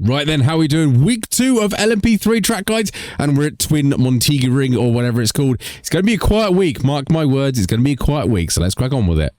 Right then, how are we doing? Week 2 of LMP3 track guides, and we're at Twin Motegi Ring, or whatever it's called. It's going to be a quiet week, mark my words, it's going to be a quiet week, so let's crack on with it.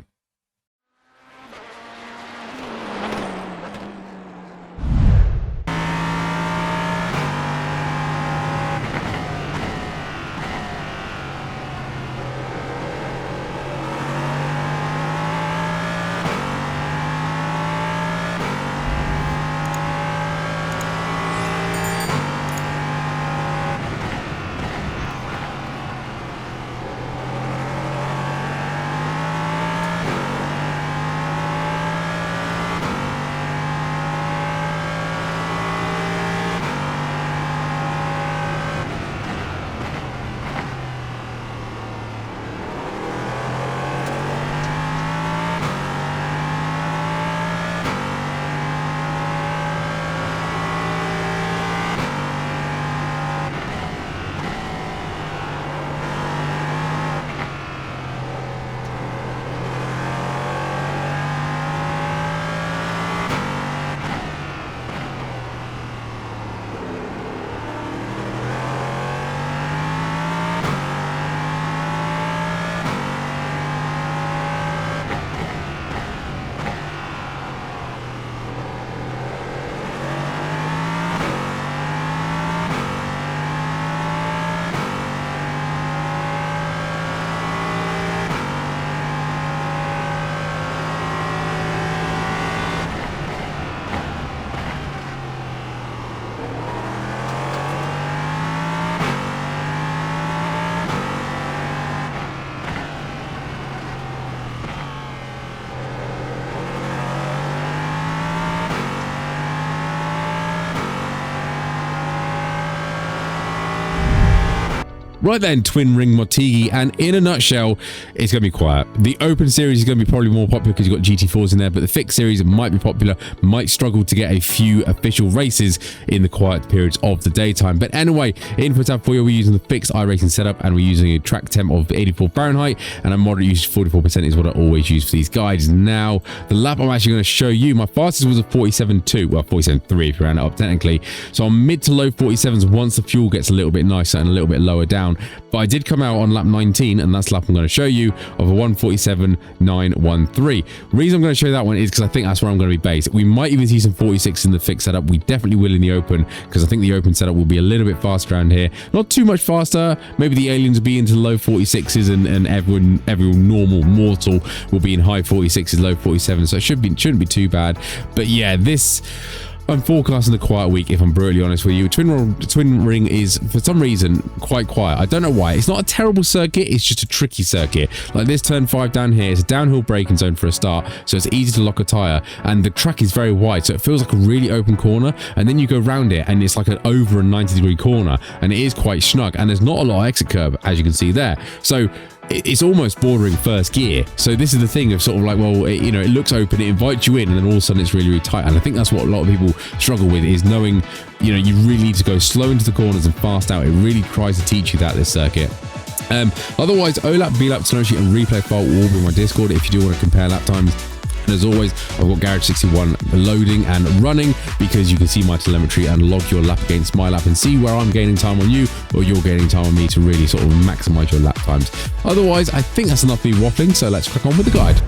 Right then, Twin Ring Motegi, and in a nutshell, it's going to be quiet. The Open Series is going to be probably more popular because you've got GT4s in there, but the Fixed Series might be popular, might struggle to get a few official races in the quiet periods of the daytime. But anyway, input tab for you, we're using the fixed iRacing setup, and we're using a track temp of 84 Fahrenheit, and a moderate usage 44% is what I always use for these guides. Now, the lap I'm actually going to show you, my fastest was a 47.2, well, 47.3 if you round it up technically. So I'm mid to low 47s once the fuel gets a little bit nicer and a little bit lower down. But I did come out on lap 19, and that's the lap I'm going to show you, of a 147.913. Reason I'm going to show you that one is because I think that's where I'm going to be based. We might even see some 46 in the fixed setup. We definitely will in the open, because I think the open setup will be a little bit faster around here. Not too much faster. Maybe the aliens will be into low 46s, and every normal mortal will be in high 46s, low 47s. So it shouldn't be too bad. But yeah, I'm forecasting a quiet week, if I'm brutally honest with you. Twin Ring is, for some reason, quite quiet. I don't know why. It's not a terrible circuit, it's just a tricky circuit. Like this turn 5 down here, it's a downhill braking zone for a start, so it's easy to lock a tyre, and the track is very wide, so it feels like a really open corner, and then you go round it, and it's like an over a 90-degree corner, and it is quite snug, and there's not a lot of exit curb, as you can see there. So it's almost bordering first gear. So this is the thing of sort of like, well, it looks open, it invites you in, and then all of a sudden it's really, really tight. And I think that's what a lot of people struggle with, is knowing, you really need to go slow into the corners and fast out. It really tries to teach you that, this circuit. Otherwise, OLAP, VLAP, telemetry, and replay file will all be in my Discord if you do want to compare lap times. And as always, I've got Garage 61 loading and running, because you can see my telemetry and log your lap against my lap and see where I'm gaining time on you or you're gaining time on me to really sort of maximize your lap times. Otherwise, I think that's enough of me waffling, so let's crack on with the guide.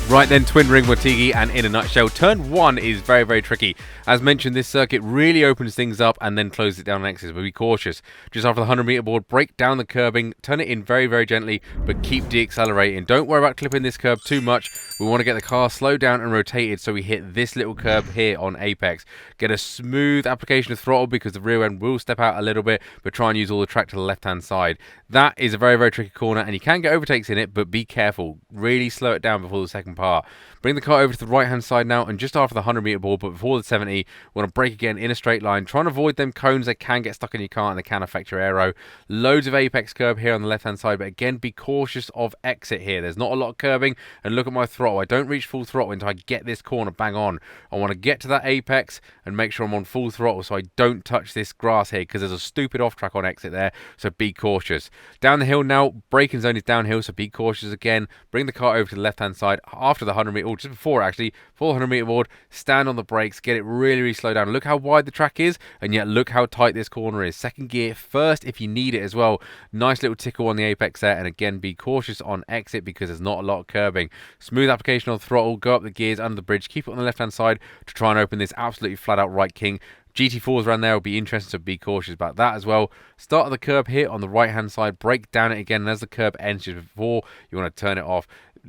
Right then, Twin Ring Motegi, and in a nutshell, turn 1 is very, very tricky. As mentioned, this circuit really opens things up and then closes it down on exits, but be cautious. Just after the 100-meter board, break down the curbing, turn it in very, very gently, but keep deaccelerating. Don't worry about clipping this curb too much. We want to get the car slowed down and rotated so we hit this little curb here on apex. Get a smooth application of throttle, because the rear end will step out a little bit, but try and use all the track to the left-hand side. That is a very, very tricky corner, and you can get overtakes in it, but be careful. Really slow it down before the second part. Bring the car over to the right hand side now, and just after the 100-meter board, but before the 70, we want to brake again in a straight line. Try and avoid them cones. They can get stuck in your car and they can affect your aero. Loads of apex curb here on the left hand side, but again, be cautious of exit here. There's not a lot of curbing, and look at my throttle. I don't reach full throttle until I get this corner bang on. I want to get to that apex and make sure I'm on full throttle so I don't touch this grass here, because there's a stupid off track on exit there, so be cautious. Down the hill now, braking zone is downhill, so be cautious again. Bring the car over to the left hand side after the 100-meter or just before actually, 400 meter board, stand on the brakes, get it really, really slow down. Look how wide the track is, and yet look how tight this corner is. Second gear first if you need it as well. Nice little tickle on the apex there, and again, be cautious on exit because there's not a lot of curbing. Smooth application on throttle, go up the gears under the bridge, keep it on the left hand side to try and open this absolutely flat out right king. GT4s around there will be interesting, so be cautious about that as well. Start of the curb here on the right hand side, brake down it again, and as the curb ends just before, you want to turn it off.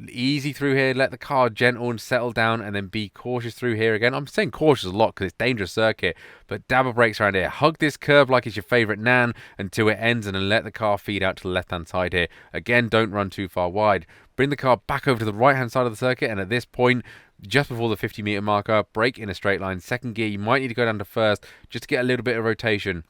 Easy through here, let the car gentle and settle down, and then be cautious through here again. I'm saying cautious a lot because it's a dangerous circuit, but dabber brakes around here. Hug this curb like it's your favorite nan until it ends, and then let the car feed out to the left hand side here. Again, don't run too far wide. Bring the car back over to the right hand side of the circuit, and at this point, just before the 50 meter marker, brake in a straight line. Second gear, you might need to go down to first just to get a little bit of rotation.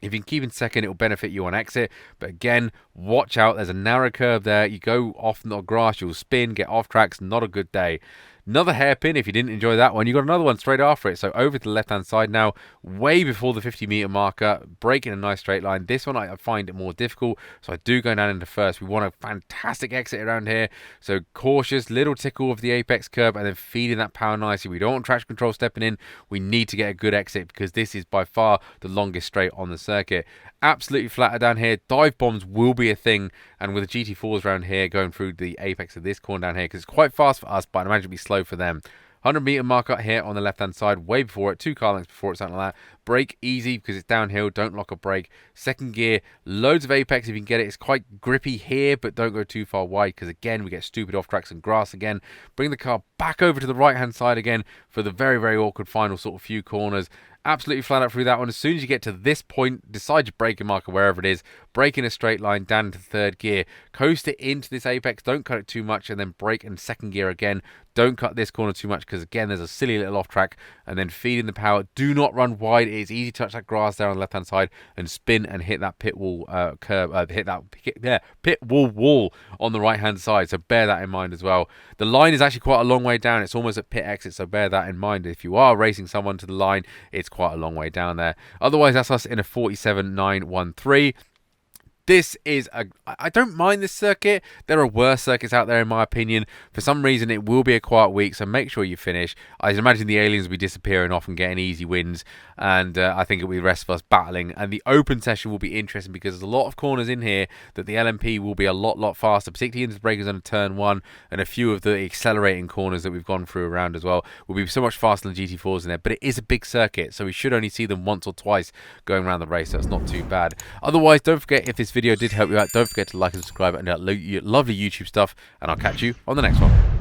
If you can keep in second, it will benefit you on exit. But again, watch out. There's a narrow curve there. You go off the grass, you'll spin, get off tracks. Not a good day. Another hairpin, if you didn't enjoy that one, you got another one straight after it. So over to the left-hand side now, way before the 50-meter marker, brake in a nice straight line. This one I find it more difficult, so I do go down into first. We want a fantastic exit around here, so cautious, little tickle of the apex curb, and then feeding that power nicely. We don't want traction control stepping in. We need to get a good exit because this is by far the longest straight on the circuit. Absolutely flatter down here. Dive bombs will be a thing, and with the GT4s around here going through the apex of this corner down here, because it's quite fast for us, but I imagine it'll be slow for them. 100 meter marker here on the left hand side, way before it, 2 car lengths before it, something like that. Brake easy because it's downhill, don't lock a brake. Second gear, loads of apex if you can get it. It's quite grippy here, but don't go too far wide because again we get stupid off tracks and grass again. Bring the car back over to the right hand side again for the very, very awkward final sort of few corners. Absolutely flat out through that one. As soon as you get to this point, decide your braking marker wherever it is. Brake in a straight line down into third gear. Coast it into this apex. Don't cut it too much, and then brake in second gear again. Don't cut this corner too much because again there's a silly little off track. And then feed in the power. Do not run wide. It's easy to touch that grass there on the left hand side and spin and hit that pit wall curb. Hit that pit wall on the right hand side. So bear that in mind as well. The line is actually quite a long way down. It's almost at pit exit. So bear that in mind. If you are racing someone to the line, it's quite a long way down there. Otherwise, that's us in a 47.913. This is I don't mind this circuit. There are worse circuits out there in my opinion. For some reason it will be a quiet week, so make sure you finish. I imagine the aliens will be disappearing off and getting easy wins, and I think it'll be the rest of us battling. And the open session will be interesting because there's a lot of corners in here that the LMP will be a lot faster, particularly into the breakers on turn 1, and a few of the accelerating corners that we've gone through around as well will be so much faster than GT4s in there. But it is a big circuit, so we should only see them once or twice going around the race, so it's not too bad. Otherwise, don't forget, if this video did help you out, don't forget to like and subscribe and lovely YouTube stuff, and I'll catch you on the next one.